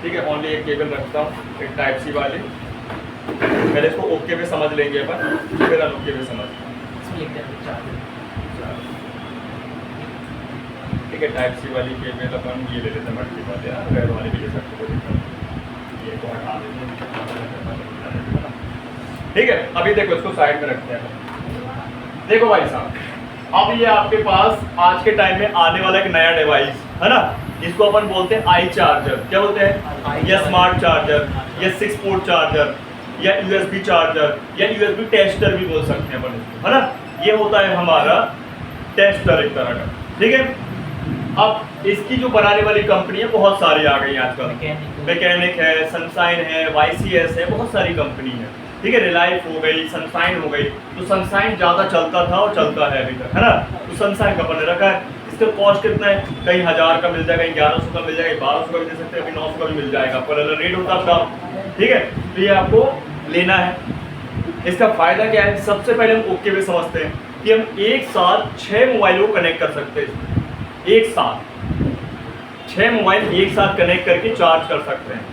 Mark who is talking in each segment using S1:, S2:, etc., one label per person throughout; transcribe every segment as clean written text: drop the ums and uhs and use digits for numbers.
S1: ठीक है, ओनली एक केबल रखता हूँ, एक टाइप सी वाली। पहले इसको ओके पे समझ लेंगे अपन, फिर अनोके पे समझ। ठीक है, टाइप सी वाली केबल अपन ये ले लेते हैं, मल्टी वाले यार, रेड वाले भी ले सकते हो, ये तो हटा देते हैं। ठीक है, अभी देखो इसको साइड में रखते हैं। देखो भाई साहब, अब ये आपके पास आज के टाइम में आने वाला एक नया डिवाइस है ना, इसको अपन बोलते हैं आई चार्जर। क्या बोलते हैं? या स्मार्ट चार्जर, या 6 पोर्ट चार्जर, या यूएसबी चार्जर, या यूएसबी टेस्टर भी बोल सकते हैं अपन इसको, है ना। ये होता है हमारा टेस्टर एक तरह का। ठीक है, अब इसकी जो बनाने वाली कंपनी है बहुत सारी आ गई आजकल, मैकेनिक है, सनशाइन है, YCS है, बहुत सारी कंपनी है। ठीक है, रिलायंस हो गई, सनशाइन हो गई। तो सनशाइन ज़्यादा चलता था और चलता है अभी तक, है ना। तो सनशाइन का अपन रखा है। इसका कॉस्ट कितना है? कहीं 1000 का मिल जाएगा, कहीं 1100 का मिल जाएगा, 1200 का भी दे सकते हैं, अभी 900 का भी मिल जाएगा, पर अलग रेट होता है आपका। ठीक है, तो ये आपको लेना है। इसका फायदा क्या है? सबसे पहले हम ओके पे समझते हैं कि हम एक साथ 6 मोबाइल को कनेक्ट कर सकते हैं। एक साथ 6 मोबाइल एक साथ कनेक्ट करके चार्ज कर सकते हैं।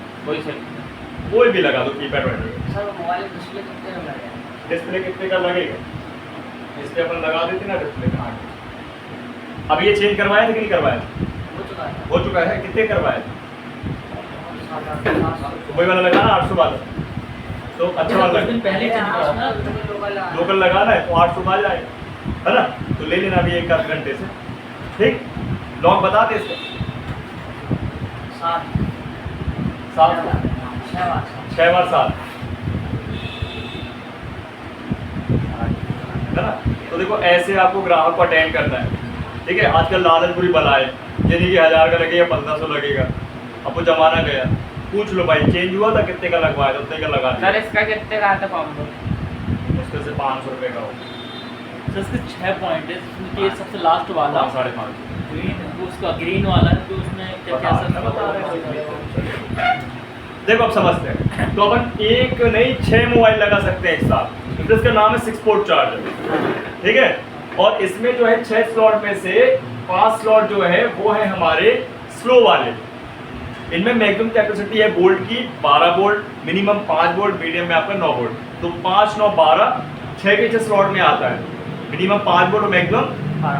S1: कोई भी लगा दो, कीपैड वाले।
S2: सर मोबाइल डिस्प्ले कितने का लगेगा?
S1: डिस्प्ले कितने का लगेगा? इस पे अपन लगा देते ना डिस्प्ले का। अब ये चेंज करवाया था कि नहीं करवाया? हो चुका है। कितने करवाया? वही वाला लगाना 800 वाला, तो अच्छा वाला
S2: पहले
S1: लोकल लगाना है तो 800 का आ जाएगा, है ना। तो ले लेना अभी 1 घंटे से। ठीक, लॉक बता दे इसका। 6 बार 7, है ना। तो देखो ऐसे आपको ग्राहक को अटेंड करना है। ठीक है, आजकल लालच बुरी बला है, ये नहीं कि 1000 का लगेगा, 1500 लगेगा। अब वो जमाना गया। पूछ लो भाई, चेंज हुआ था, कितने का लगवाया था, उतने का लगा दिया।
S2: सर इसका कितने का आता कॉम्बो?
S1: मुश्किल से 500 रुपये का हो।
S3: सर इसके 6 पॉइंट है, जिसमें ये सबसे लास्ट वाला
S1: 550
S3: ग्रीन, उसका ग्रीन वाला है, तो उसमें क्या क्या सब बता रहे हैं।
S1: देखो अब समझते हैं। तो अपन एक नहीं 6 मोबाइल लगा सकते हैं एक साथ। तो इसका नाम है 6 पोर्ट चार्जर। ठीक है, और इसमें जो है 6 स्लॉट में से 5 स्लॉट जो है वो है हमारे स्लो वाले। इनमें मैक्सिमम कैपेसिटी है वोल्ट की 12 वोल्ट, मिनिमम 5 वोल्ट, मीडियम में आपका 9 वोल्ट। तो 5, 9, 12 6 के 6 स्लॉट में आता है। मिनिमम 5 वोल्ट और मैक्सिमम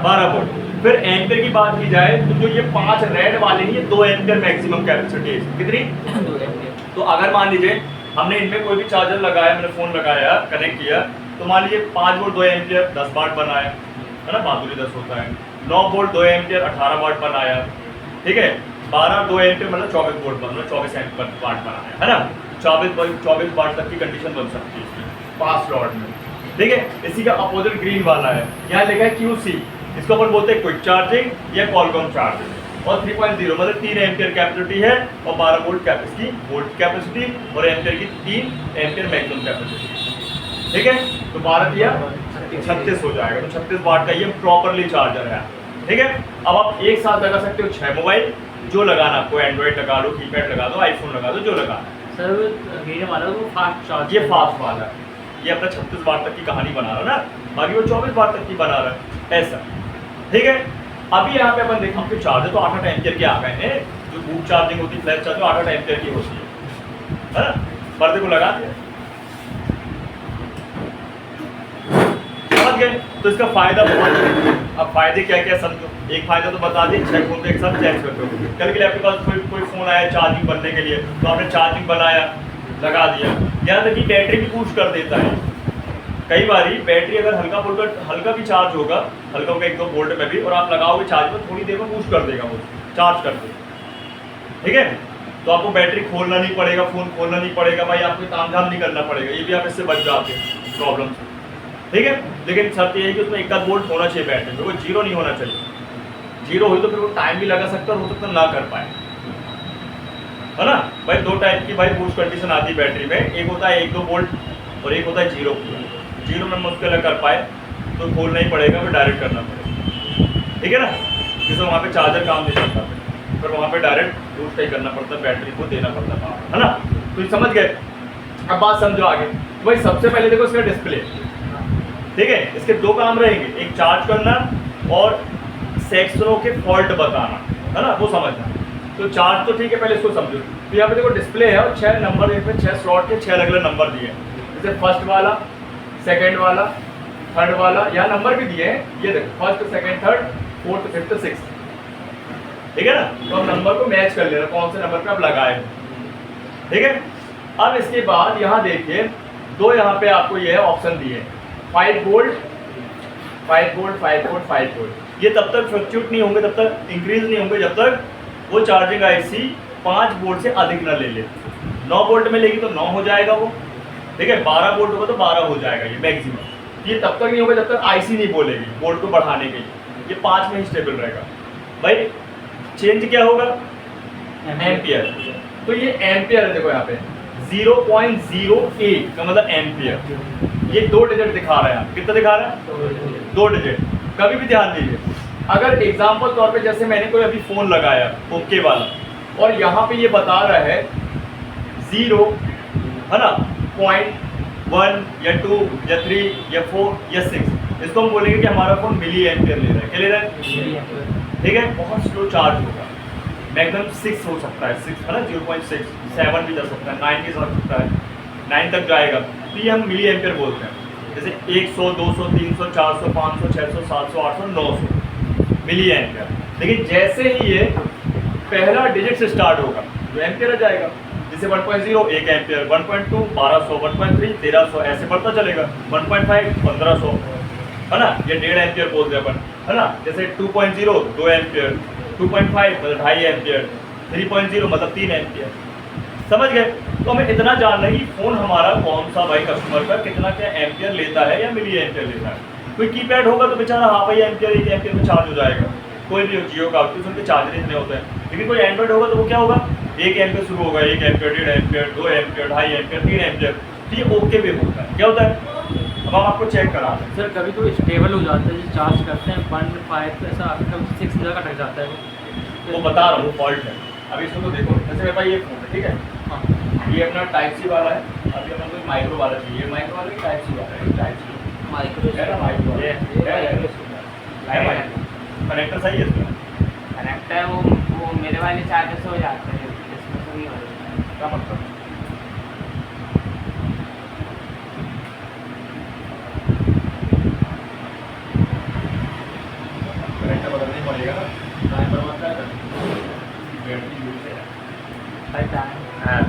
S1: 12 वोल्ट। फिर एम्पियर की बात की जाए तो जो ये 5 रेड वाले हैं, ये 2 एम्पियर मैक्सिमम कैपेसिटी है। कितनी?
S3: 2 एम्पियर।
S1: तो अगर मान लीजिए हमने इनमें कोई भी चार्जर लगाया, मैंने फ़ोन लगाया, कनेक्ट किया, तो मान लीजिए 5 वोल्ट 2 एम्पियर 10 वाट बनाया, है ना, बहादुरी 10 होता है। 9 वोल्ट 2 एम्पियर 18 वाट बनाया। ठीक है, 12 2 एम्पियर मतलब 24 वोल्ट मतलब 24 एम्पियर वाट बनाया, है ना। 24 वाट तक की कंडीशन बन सकती है इसकी 5 स्लॉट में। ठीक है, इसी का अपोजिट ग्रीन वाला है, यहाँ लिखा है QC। इसको अपन बोलते हैं क्विक चार्जिंग या कॉलकॉम चार्जिंग। और 3.0 मतलब 3 एम्पियर कैपेसिटी है और 12 वोल्ट कैपेसिटी और एम्पियर की 3 एम्पियर मैक्सिमम कैपेसिटी। ठीक है, तो 12 दिया 36 हो जाएगा। तो 36 वाट का ये प्रॉपरली चार्जर है। ठीक है, अब आप एक साथ लगा सकते हो 6 मोबाइल, जो लगाना आपको, एंड्रॉइड लगा लो, कीपैड लगा दो, आईफोन लगा दो, जो लगाना।
S3: सर ग्रीन वाला वो फास्ट चार्ज,
S1: ये फास्ट वाला है, ये अपना 36 वाट तक की कहानी बना रहा है ना, बाकी वो 24 वाट तक की बना रहा है ऐसा। ठीक है, अभी यहाँ पे अपन देखो आपके चार्जर तो 8 एम्पियर के आ गए हैं। जो बूट चार्जिंग होती है, फ्लैश चार्जर 8 एम्पियर की होती है ना। पर्दे को लगा दिया, समझ गए। तो इसका फायदा बहुत है। अब फायदे क्या क्या समझो। एक फायदा तो बता दिए, 6 फोन एक साथ चार्ज करते हो। कल के लिए आपके पास कोई फोन आया चार्जिंग बनने के लिए, तो आपने चार्जिंग बनाया, लगा दिया। यहाँ तक कि बैटरी भी बूस्ट कर देता है। कई बारी बैटरी अगर हल्का भी चार्ज होगा, हल्का होगा 1-2 वोल्ट में भी, और आप लगाओगे चार्ज में, थोड़ी देर में बूस्ट कर देगा वो, चार्ज कर देगा। ठीक है, तो आपको बैटरी खोलना नहीं पड़ेगा, फ़ोन खोलना नहीं पड़ेगा, भाई आपको तामझाम नहीं करना पड़ेगा। ये भी आप इससे बच जाते हैं प्रॉब्लम से। ठीक है, लेकिन शर्त ये है कि उसमें 1 वोल्ट होना चाहिए बैटरी में, वो 0 नहीं होना चाहिए। 0 हो तो फिर वो टाइम भी लगा सकता है और हो सकता ना कर पाए, है ना। भाई 2 टाइप की भाई बूस्ट कंडीशन आती है बैटरी में। एक होता है 1-2 वोल्ट और एक होता है 0। 0 में मुश्किल कर पाए तो खोलना ही पड़ेगा, फिर डायरेक्ट करना पड़ेगा। ठीक है ना, जिससे वहाँ पे चार्जर काम नहीं करता, फिर वहाँ पे डायरेक्ट बूस्ट ही करना पड़ता है, बैटरी को देना पड़ता है ना। तो समझ गए। अब बात समझो आगे। तो भाई सबसे पहले देखो इसका डिस्प्ले। ठीक है, इसके 2 काम रहेंगे, एक चार्ज करना और सेक्शनों के फॉल्ट बताना, है ना, वो समझना। तो चार्ज तो ठीक है, पहले इसको समझो। तो यहाँ पे देखो डिस्प्ले है और 6 नंबर, इसमें 6 स्लॉट के 6 अलग अलग नंबर दिए हैं। जैसे फर्स्ट वाला, सेकंड वाला, थर्ड वाला, यहाँ नंबर भी दिए हैं, ये देखो first, second, third, fourth, fifth, six, ठीक है ना। तो हम नंबर को मैच कर ले रहे हैं, कौन से नंबर पे आप लगाए हो, ठीक है। अब इसके बाद यहाँ देखिए, दो यहाँ पे आपको ये ऑप्शन दिए हैं, 5 वोल्ट, 5 वोल्ट, 5 वोल्ट, 5 वोल्ट। ये तब तक फ्लक्चुएट नहीं होंगे, तब तक इंक्रीज नहीं होंगे जब तक वो चार्जिंग आईसी 5 वोल्ट से अधिक ना ले ले। 9 वोल्ट में लेगी तो 9 हो जाएगा वो, ठीक है। 12 वोल्ट होगा तो 12 हो जाएगा ये मैक्सिमम। ये तब तक नहीं होगा जब तक आईसी नहीं बोलेगी वोल्ट को बढ़ाने के लिए। ये 5 में ही स्टेबल रहेगा भाई। चेंज क्या होगा, एम्पियर। तो ये एम्पियर है, देखो यहाँ पे 0.08 का मतलब एम्पियर। ये 2 डिजिट दिखा रहा है, कितना दिखा रहा है, 2 डिजिट। कभी भी ध्यान दीजिए, अगर एग्जाम्पल तौर पे जैसे मैंने कोई अभी फोन लगाया ओके वाला, और यहाँ पे ये बता रहा है 0 है ना, 0.1 या 2 या 3 या 4 या 6, इसको हम बोलेंगे कि हमारा फोन मिली एम्पियर ले रहा है। क्या ले रहा है, ठीक है। बहुत स्लो चार्ज होगा, मैक्सिमम 6 हो सकता है, 6 है ना, 0.6, 7 भी जा सकता है, 9 भी जा सकता है, 9 तक जाएगा। तो ये हम मिली एम्पियर बोलते हैं। जैसे 100, 200, 300, 400, 500, 600, 700, 800, 900 मिली एम्पियर। लेकिन जैसे ही ये पहला डिजिट से स्टार्ट होगा तो एम्पियर आ जाएगा। जैसे 1.0 1 एम्पियर, 1.2 1200, 1.3 1300, ऐसे बढ़ता चलेगा। 1.5 1500, है ना, ये 1.5 एम्पियर बोलते हैं अपन, है ना। जैसे 2.0 2 एम्पियर, 2.5 मतलब 2.5 एम्पियर, 3.0 मतलब 3 एम्पियर। समझ गए। तो हमें इतना जानना है कि फ़ोन हमारा कौन सा भाई कस्टमर का कितना क्या एम्पियर लेता है या मिली एम्पियर लेता है। कोई कीपैड होगा तो बेचारा हाँ भाई एम्पियर 1 एम्पियर में चार्ज हो जाएगा, कोई भी हो, जियो का, क्योंकि उनके चार्जर इतने होते हैं। लेकिन कोई एंड्रॉइड होगा तो वो क्या होगा, 1 एम्पियर शुरू होगा, 1 ampere, 1.5 ampere, 2 ampere, 2.5 ampere, 3 ampere. तो ये ओके भी होता है। क्या होता है, अब हम आपको चेक करा दें।
S3: सर कभी तो स्टेबल हो जाता है, जो चार्ज करते हैं 1.5 तो ऐसा कभी 6 जगह अटक जाता है
S1: वो बता रहा हूँ, वो फॉल्ट है। अभी इसको तो देखो, जैसे मेरे पास ये फोन है, ठीक है,
S3: हाँ
S1: ये अपना टाइप सी वाला है। अभी अपन को माइक्रो वाला चाहिए, माइक्रो वाला टाइप सी वाला है, टाइप सी
S2: माइक्रो
S1: है ना, माइक्रो
S2: ये
S1: कनेक्टर सही है इसमें,
S2: कनेक्ट है वो मेरे वाले चार्जर से हो जाता है, इसमें तो नहीं हो रहा।
S1: क्या मतलब, कनेक्टर बदलना पड़ेगा ना, टाइम बर्बाद क्या करना, बैटरी यूज है।
S2: पता है,
S1: हाँ,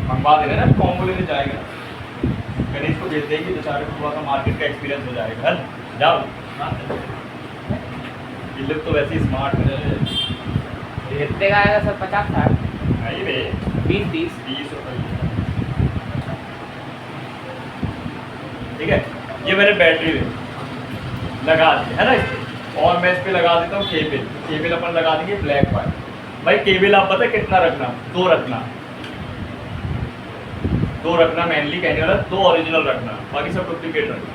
S1: मंगवा दे रहे ना, कॉम्बो लेने जाएगा, गणेश को भेज देंगे, बेचारे को थोड़ा सा मार्केट का एक्सपीरियंस हो जाएगा। है जाओ, ये लोग तो वैसे ही स्मार्ट है।
S2: कितने का आएगा सर, 50-60,
S1: नहीं बे,
S2: 20-30,
S1: 20 रुपये, ठीक है। ये मैंने बैटरी लगा दी है ना इस पे, और मैं इस पे लगा देता हूँ केबल। केबल अपन लगा देंगे ब्लैक वाइट। भाई केबल आप पता है कितना रखना, 2 रखना, 2 रखना, मैनली कहने वाला 2 ओरिजिनल रखना, बाकी सब डुप्लीकेट रखना।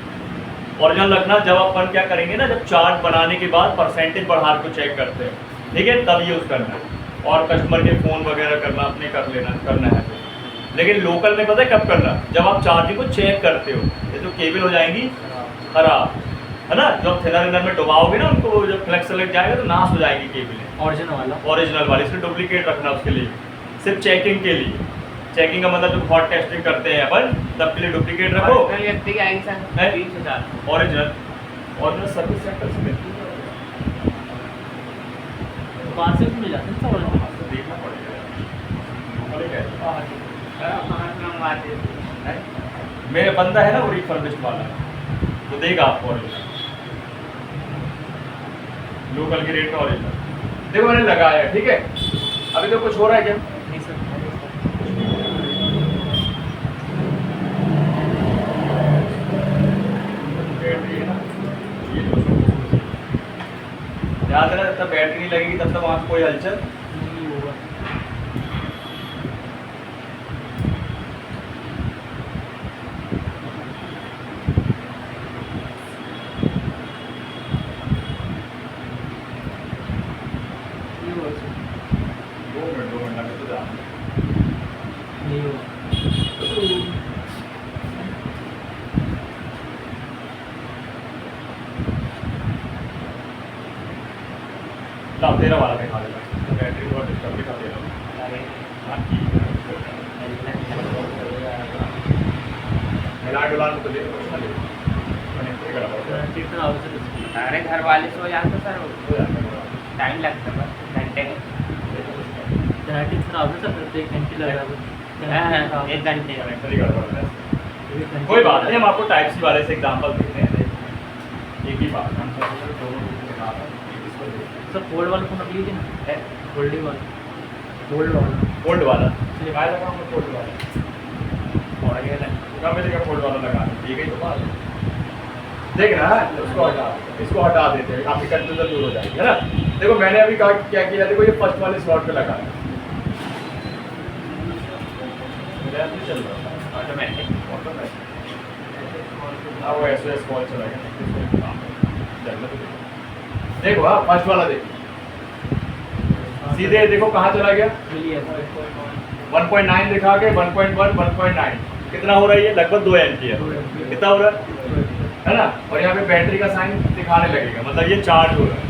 S1: ओरिजिनल रखना जब अपन क्या करेंगे ना, जब चार्ज बनाने के बाद परसेंटेज बढ़ा के चेक करते हैं, ठीक है, तब यूज़ करना है। और कस्टमर के फ़ोन वगैरह करना अपने करना है। लेकिन लोकल में पता है कब करना, जब आप चार्जिंग को चेक करते हो, ये तो केबल हो जाएंगी खराब, है ना। जब थिनर में डुबाओगे ना उनको, जब फ्लेक्स लग जाएगा तो नाश हो जाएगी केबल। ओरिजिनल वाली, इसमें डुप्लीकेट रखना उसके लिए, सिर्फ चेकिंग के लिए। चेकिंग का मतलब जब हॉट टेस्टिंग करते हैं अपन, तब के लिए डुप्लीकेट रखो।
S2: व्यक्ति की आएगी सर 20,000
S1: ओरिजिनल सर्विस सेंटर से मिलती है,
S3: दुकान से भी मिल जाते हैं सर ओरिजिनल।
S1: देखना पड़ेगा। मेरा बंदा है ना वो रिफर्बिश्ड वाला, वो देगा आपको ओरिजिनल, लोकल के रेट में ओरिजिनल। देखो मैंने लगाया, ठीक है। अभी तो कुछ हो रहा है क्या,
S3: नहीं सर,
S1: बैटरी है ना, ये याद है ना, जब तक बैटरी नहीं लगेगी तब तक वहाँ पे कोई हलचल
S3: नहीं होगा। नहीं होगा सर,
S1: 2 मिनट लगे तो जा।
S3: नहीं होगा।
S1: ला तेरा वाला दिखा बैटरी बहुत डिस्टर्ब दिखा दे रहा हूँ। मिला डुला तो दे दो, उसमें ले लो। कनेक्ट नहीं करा पाओगे।
S3: कितना आवश्यक है?
S2: अरे घर वाले सो जाते सर,
S1: हो जाता है बड़ा।
S2: टाइम लगता है बस घंटे का।
S3: जनरेटिंग खराब है सर, एक घंटे लग रहा
S2: हाँ, 1 घंटे का।
S1: कनेक्टर ही गड़बड़ है। कोई बात नहीं, हम आपको टाइप सी वाले से एग्जांपल देते हैं। एक ही बात हम सब दोनों दिखा रहे हैं, इसको देखते हैं।
S3: सर फोल्ड वाला फोन रख लीजिए ना,
S1: है?
S3: फोल्डिंग वाला।
S1: फोल्ड वाला चलिए मैं लगा हूँ फोल्ड वाला और ये ना कब मिलेगा फोल्ड वाला लगा ठीक है। तो बात देख रहा है, इसको हटा देते हैं, आपकी कंफ्यूजन दूर हो जाएगी, है ना। देखो मैंने अभी कहा क्या किया, देखो ये फर्स्ट वाले स्लॉट पे लगा है, मेरा नहीं चल रहा
S2: ऑटोमेटिक।
S1: अब वो एसओएस कॉल चला गया। देखो हाँ फर्स्ट वाला देखो सीधे देखो कहाँ चला गया, 1.9 दिखा के 1.1 1.9 कितना हो रहा है, ये लगभग 2 एम्पियर कितना हो रहा है ना। और यहाँ पे बैटरी का साइन दिखाने लगेगा, मतलब ये चार्ज हो रहा है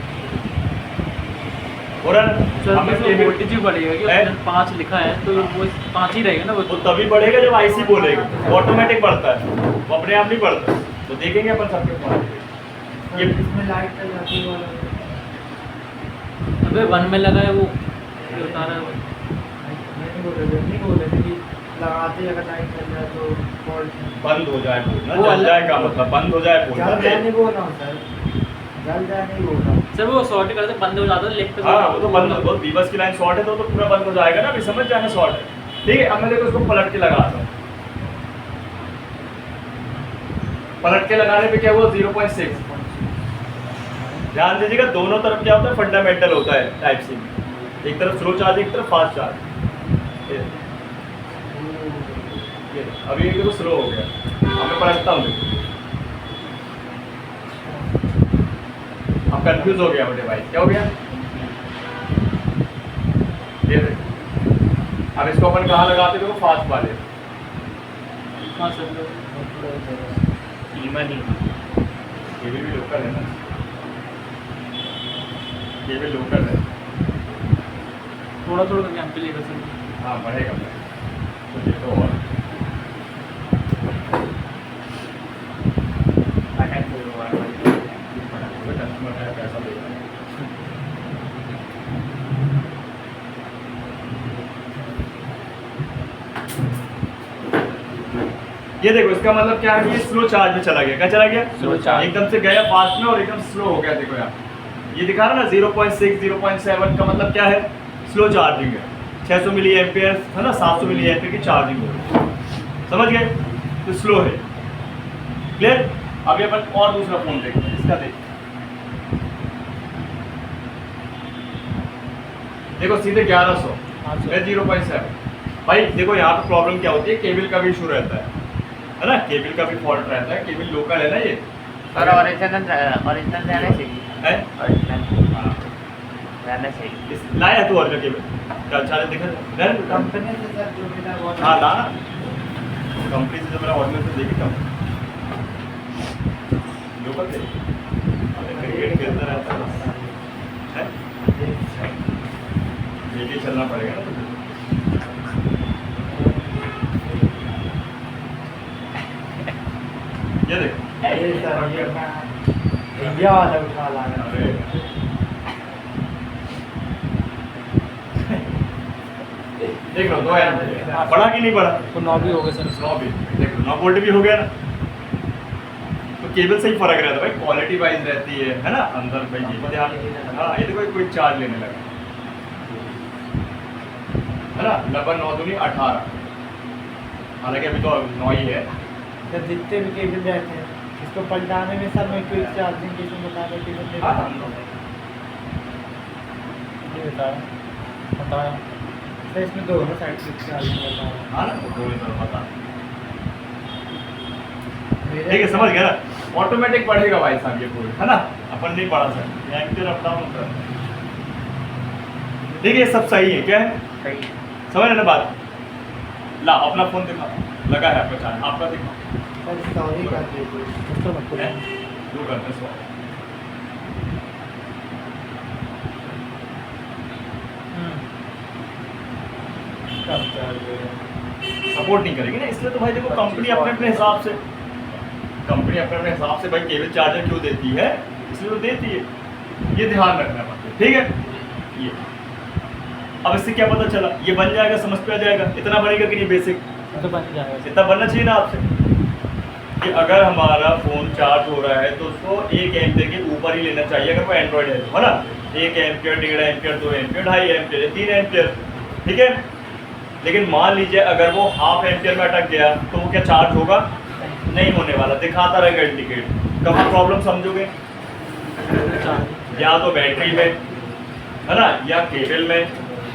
S1: ना। हमें
S3: वोल्टेज भी बढ़ेगा कि 5 लिखा है तो वो 5 ही रहेगा ना, वो
S1: वो तभी बढ़ेगा जब आईसी बोलेगा, वो ऑटोमेटिक बढ़ता है, वो अपने आप नहीं बढ़ता। तो देखेंगे अपन सबके पास ये
S4: इसमें लाइट चल जाती है वाला।
S3: अबे 1 में लगा है वो ये बता रहा है वो।
S4: नहीं बोल रहे थे कि लगाते अगर लाइट चल जाए तो फॉल्ट
S1: बंद हो जाए बोलना,
S3: वो
S1: जल
S3: अलग-
S1: जाए का मतलब बंद हो जाए बोलना।
S4: जल जाए नहीं बोल रहा हूँ सर, जल जाए नहीं बोल रहा हूँ।
S3: सर वो शॉर्ट करते बंद हो जाता है, लिखते
S1: हाँ वो तो बंद हो, बीबस की लाइन शॉर्ट है तो पूरा बंद हो जाएगा ना, अभी समझ जाना शॉर्ट है। ठीक है, अब मैं देखो इसको पलट के लगाता हूँ। पलट के लगाने पे क्या हुआ 0.6। ध्यान दीजिएगा दोनों तरफ क्या होता है, फंडामेंटल होता है टाइप सी में, एक तरफ स्लो चार्ज एक तरफ फास्ट चार्ज। ये अभी एक तो स्लो हो गया, अब मैं पलटता हूँ। अब कंफ्यूज हो गया बेटे भाई, क्या हो गया ये देखो। अब इसको अपन कहाँ लगाते देखो, फास्ट वाले।
S3: हाँ सर
S1: केबल भी लोकल है ना, केबल लोकल है।
S3: थोड़ा थोड़ा करके एम्पी लेगा सर।
S1: हाँ बढ़ेगा तो ये तो और कस्टमर है पैसा देगा। ये देखो इसका मतलब क्या है, ये स्लो चार्ज में चला गया। क्या चला गया?
S3: Slow charge.
S1: एकदम से गया फास्ट में और एकदम स्लो हो गया। देखो यार ये दिखा रहा ना 0.6 0.7 का मतलब क्या है, स्लो चार्जिंग है। 600 मिली एम्पियर है ना, 700 मिली एम्पियर की चार्जिंग हो रही है, समझ गए? तो स्लो है। क्लियर? अभी अपन और दूसरा फोन देखते हैं, इसका देखो सीधे 1100 में 0.7। भाई देखो यहाँ पे प्रॉब्लम क्या होती है, केबल का भी इशू रहता है ना, केबल का भी फॉल्ट रहता है। केबल लोकल है ना ये,
S2: और ओरिजिनल रहना चाहिए,
S1: है
S2: ओरिजिनल
S1: हाँ।
S2: रहना चाहिए।
S1: लाया है तू और केबल क्या अच्छा है, दिखा
S4: कंपनी से सर जो मिला वो
S1: हाँ ला ना, कंपनी से जो मेरा ऑर्डर से देखी कम लोकल थे, क्रिकेट खेलता रहता है, लेके चलना पड़ेगा ना तुझे। ये देखो
S4: ये सर ये मैं इंडिया वाला उठा ला रहा
S1: अरे देख लो 2 एम्पियर बढ़ा कि नहीं बढ़ा?
S3: तो 9 भी हो गए सर।
S1: 9 भी देखो 9 वोल्ट भी हो गया ना। तो केबल से ही फर्क रहता है भाई, क्वालिटी वाइज रहती है ना अंदर भाई। ये ध्यान, हाँ ये देखो कोई चार्ज लेने लगा है ना, लगभग 9 दूनी 18, हालांकि अभी तो 9 ही है।
S4: सर जितने भी केबल रहते हैं इसको पलटाने में सर मैं क्विक चार्जिंग की बता रहा
S1: हाँ
S4: बताया सर, इसमें दोनों साइड क्विक चार्जिंग बता रहा
S1: हाँ ना, दोनों तरफ पता।
S4: हूँ।
S1: ठीक है, समझ गया ना। ऑटोमेटिक बढ़ेगा भाई साहब ये पूरी, है ना, अपन नहीं बढ़ा सकते, एम्पियर अप डाउन होता है। ठीक है, ये सब सही है, क्या है
S2: सही
S1: समझ रहे ना बात। ला अपना फोन दिखा, लगा है आपका चार्ज, आपका दिखा
S4: सर सॉरी कर दीजिए।
S1: है? जो करते हैं सो
S4: कम चार्ज है।
S1: सपोर्ट नहीं करेगी ना, इसलिए तो भाई देखो कंपनी अपने अपने हिसाब से भाई केबल चार्जर क्यों देती है, इसलिए तो देती है। ये ध्यान रखना पड़ता है, ठीक है। ये अब इससे क्या पता चला, ये बन जाएगा, समझ पे आ जाएगा। इतना बनेगा कि नहीं बेसिक,
S3: तो बन जाएगा।
S1: इतना बनना चाहिए ना आपसे कि अगर हमारा फ़ोन चार्ज हो रहा है तो उसको 1 एम्पियर के ऊपर ही लेना चाहिए अगर वो एंड्रॉयड है तो, है ना। 1 ampere, 1.5 ampere, 2 ampere, 2.5 ampere, 3 ampere, ठीक है। लेकिन मान लीजिए अगर वो 1/2 एम्पियर में अटक गया तो वो क्या चार्ज होगा, नहीं होने वाला, दिखाता रहेगा इंडिकेट। कब प्रॉब्लम समझोगे, या तो बैटरी में, है ना, या केबल में,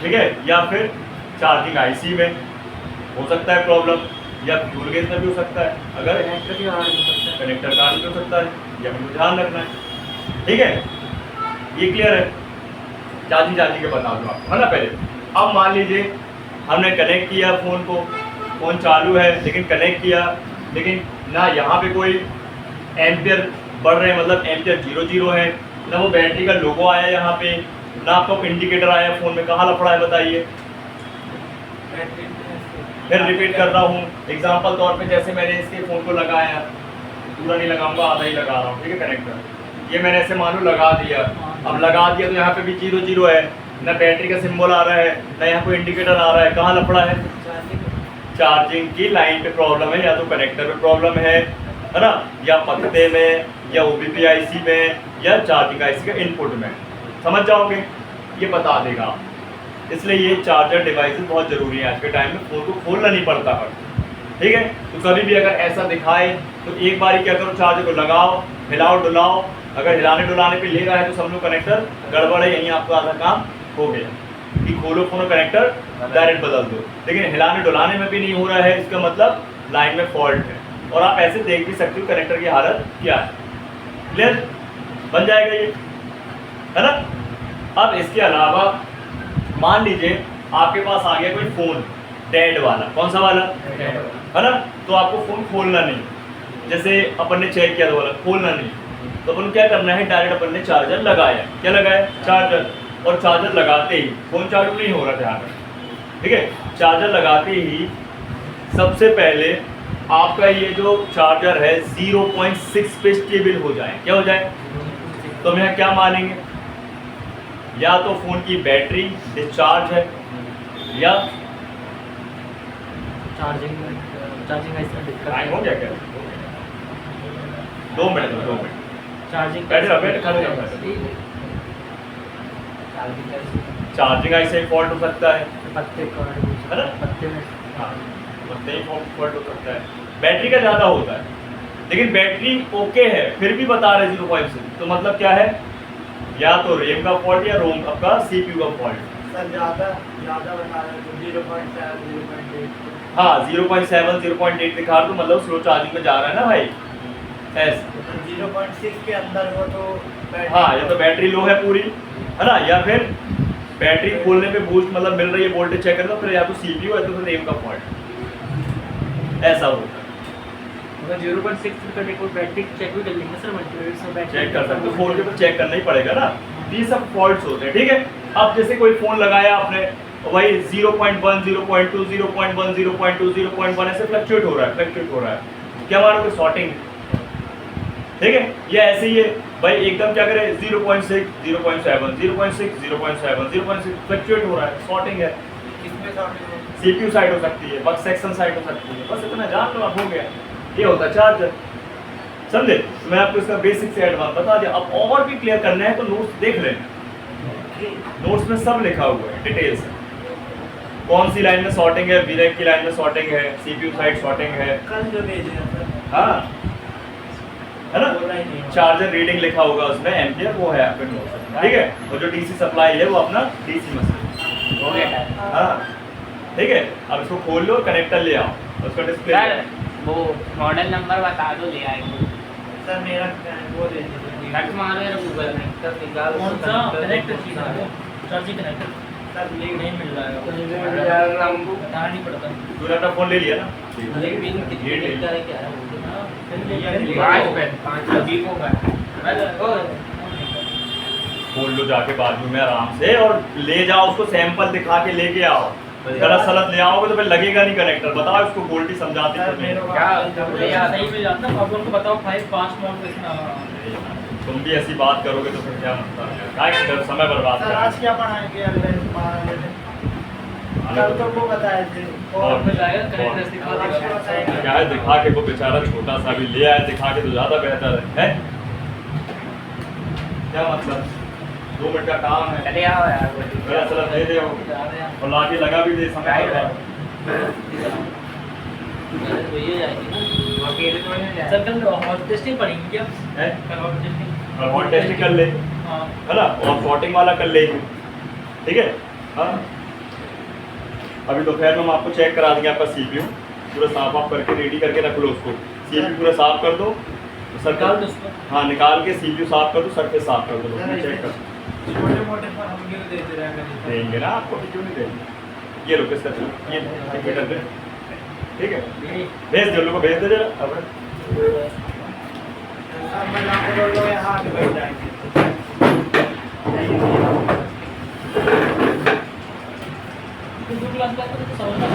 S1: ठीक है, या फिर चार्जिंग आईसी में हो सकता है प्रॉब्लम, या फ्यूल गेज में भी हो सकता है। अगर कनेक्टर कार्ड भी हो सकता है, या हमें ध्यान रखना है, ठीक है। ये क्लियर है, चार्जिंग के बता दो आपको, है ना। पहले अब मान लीजिए हमने कनेक्ट किया फ़ोन को, फ़ोन चालू है लेकिन कनेक्ट किया, लेकिन ना यहाँ पे कोई एम्पियर बढ़ रहे हैं, मतलब एम्पियर 0 है, ना वो बैटरी का लोगो आया यहाँ पे, ना आपको इंडिकेटर आया फ़ोन में। कहाँ लफड़ा है बताइए। फिर रिपीट कर रहा हूँ, एग्जांपल तौर पे जैसे मैंने इसके फ़ोन को लगाया, पूरा नहीं लगाऊंगा, आधा ही लगा रहा हूँ, ठीक है, कनेक्टर। ये मैंने ऐसे मानो लगा दिया, अब लगा दिया तो यहाँ पे भी 0 है, ना बैटरी का सिंबल आ रहा है, ना यहाँ कोई इंडिकेटर आ रहा है। कहाँ लफड़ा है, चार्जिंग की लाइन पे प्रॉब्लम है, या तो कनेक्टर पे प्रॉब्लम है ना, या पत्ते में, या OBP IC में, या चार्जिंग IC का इनपुट में। समझ जाओगे, ये बता देगा। इसलिए ये चार्जर डिवाइसेस बहुत ज़रूरी है आज के टाइम में, फ़ोन को खोलना नहीं पड़ता है, ठीक है। तो कभी भी अगर ऐसा दिखाए तो एक बार क्या करो, चार्जर को लगाओ, हिलाओ डुलाओ। अगर हिलाने डुलाने पे ले रहा है तो समझो कनेक्टर गड़बड़ है, यहीं आपका आधा काम हो गया कि खोलो फ़ोन और कनेक्टर डायरेक्ट बदल दो। लेकिन हिलाने डुलाने में भी नहीं हो रहा है, इसका मतलब लाइन में फॉल्ट है। और आप ऐसे देख भी सकते हो कनेक्टर की हालत क्या है। क्लियर, बन जाएगा ये, है ना। अब इसके अलावा मान लीजिए आपके पास आ गया कोई फ़ोन डेड वाला, कौन सा वाला, है ना। तो आपको फ़ोन खोलना नहीं, जैसे अपन ने चेक किया तो वाला खोलना नहीं, तो अपन क्या करना है, डायरेक्ट अपन ने चार्जर लगाया। क्या लगाया, चार्जर। और चार्जर लगाते ही फ़ोन चालू नहीं हो रहा, ध्यान रखें, ठीक है। चार्जर लगाते ही सबसे पहले आपका ये जो चार्जर है 0.6 पे स्टेबल हो जाए। क्या हो जाए, तो हम यहाँ क्या मानेंगे, या तो फ़ोन की बैटरी डिस्चार्ज है, या
S3: चार्जिंग ऐसा दिक्कत
S1: टाइम हो गया क्या, 2 मिनट, 2 मिनट
S3: चार्जिंग
S1: बैठ चार्जिंग ऐसे फॉल्ट हो सकता है,
S3: पत्ते
S1: है ना।
S3: पत्ते में
S1: हाँ, पत्ते ही फॉल्ट हो सकता है। बैटरी का ज़्यादा होता है, लेकिन बैटरी ओके है फिर भी बता रहे 0.6, तो मतलब क्या है, या तो रैम का फॉल्ट या रोम आपका CPU का फॉल्ट।
S4: सर ज़्यादा बता रहे हैं तो 0.7 0.8।
S1: हाँ, 0.7 0.8 दिखा तो मतलब स्लो चार्जिंग में जा रहा है ना भाई, ऐसे।
S4: 0.6 के अंदर हो तो
S1: हाँ, या तो बैटरी लो है पूरी, है ना, या फिर बैटरी खोलने पे बूस्ट मतलब मिल रही है, वोल्टेज चेक करना, फिर या तो CPU है तो फिर रैम का फॉल्ट, ऐसा होता है।
S3: अगर 0.6 का एक बैटरी चेक भी कर लेंगे सर, मल्टीमीटर से बैटरी
S1: चेक कर सकते हो, फोन के ऊपर चेक करना ही पड़ेगा ना। ये सब फॉल्ट्स होते हैं, ठीक है। अब जैसे कोई फ़ोन लगाया आपने, वही 0.1 0.2 0.1 0.2 0.1 ऐसे फ्लक्चुएट हो रहा है, क्या मानोगे, शॉर्टिंग, ठीक है। या ऐसे ही है भाई, एकदम क्या करें, 0.6 0.7 0.6 0.7 0.6 फ्लक्चुएट हो रहा है, शॉर्टिंग है।
S4: किसमें शॉर्टिंग हो?
S1: CPU साइड हो सकती है, बस सेक्शन साइड हो सकती है, बस इतना जान लो, अब हो गया। ये होता है चार्जर, समझे। तो मैं आपको इसका बेसिक से एडवांस बता दिया। अब और भी क्लियर करना है तो नोट्स देख लेना, नोट्स में सब लिखा हुआ है डिटेल से, कौन सी लाइन में शॉर्टिंग है, VREC की लाइन में शॉर्टिंग है, CPU साइड शॉर्टिंग है,
S4: कल जो भेजे हैं सर,
S1: हाँ, है ना।
S4: बोला ही नहीं।
S1: चार्जर रीडिंग लिखा होगा उसमें, एम्पियर, वो है आपके नोट्स में, ठीक है। और जो DC सप्लाई है वो अपना DC मशीन,
S2: हो गया टाइम।
S1: हाँ, ठीक है। अब इसको खोल लो, कनेक्टर ले आओ, उसका डिस्प्ले
S2: सर वो मॉडल नंबर बता दो, ले आएंगे।
S4: सर मेरा वो दे दीजिए।
S2: सर्च मारो यार गूगल में, तब निकाल।
S3: कौन सा कनेक्टर चाहिए है, चार्जिंग कनेक्टर
S4: सर लिंक
S3: नहीं मिल रहा है,
S2: हमको
S3: बताना नहीं पड़ता।
S1: तूने अपना फोन ले लिया ना,
S3: लेकिन
S1: ये ले लिया।
S3: है क्या है
S2: पाँच Vivo का।
S1: खोल लो जाके बाजू में आराम से, और ले जाओ उसको, सैंपल दिखा के लेके आओ, गलत सलत ले आओगे तो फिर लगेगा नहीं कनेक्टर। बताओ इसको गोल्डी समझाते
S4: सर
S1: क्यों
S4: मेरे
S1: नहीं?
S4: को
S2: क्या?
S4: आप-
S2: भैया,
S3: सही में जानता हूँ। अब उनको बताओ 5 मॉडल देखना।
S1: तुम भी ऐसी बात करोगे तो फिर क्या मतलब है? क्या कर समय बर्बाद
S4: सर आज क्या पढ़ाएंगे अगले 12 बजे? कल तो वो बताए थे
S1: और
S3: फिर आएगा कनेक्टर दिखा
S4: आज
S3: देगा।
S4: बताएंगे।
S1: क्या है, दिखा के वो बेचारा छोटा सा भी ले आए, दिखा के तो ज्यादा बेहतर है? क्या मतलब 2 मिनट का काम है,
S2: चले आओ यार गोल्डी।
S1: मेरा सलत दे दे और लाके लगा भी दे, समय बर्बाद।
S3: भैया जाएंगे
S2: वो अकेले थोड़ी ना
S3: सर
S2: जाए।
S3: कल हॉट टेस्टिंग पढ़ेंगे क्या?
S1: है
S3: कल हॉट टेस्टिंग।
S1: और हॉट टेस्ट कर ले,
S3: हाँ
S1: है ना, और सॉर्टिंग वाला कर लेंगे, ठीक है। हाँ अभी दोपहर में हम आपको चेक करा देंगे आपका सीपीयू पूरा साफ आप करके रेडी करके रख लो उसको। सीपीयू पूरा साफ कर दो सर,
S3: निकाल दो उसको।
S1: हाँ निकाल के सीपीयू साफ कर दो, सरफेस साफ कर दो,
S4: सर,
S1: चेक कर
S4: छोटे मोटे पर हम क्यों देते रहा करें?
S1: देंगे ना आपको, क्यों नहीं देंगे। ये लो किसका चलो, ये कंप्यूटर पे, ठीक है, भेज दो, लोगों को भेज दे जरा अब।
S4: अब मैं आपको बोल रहा हूँ यहाँ आके बैठ जाएंगे।
S3: क्लास का तो समझना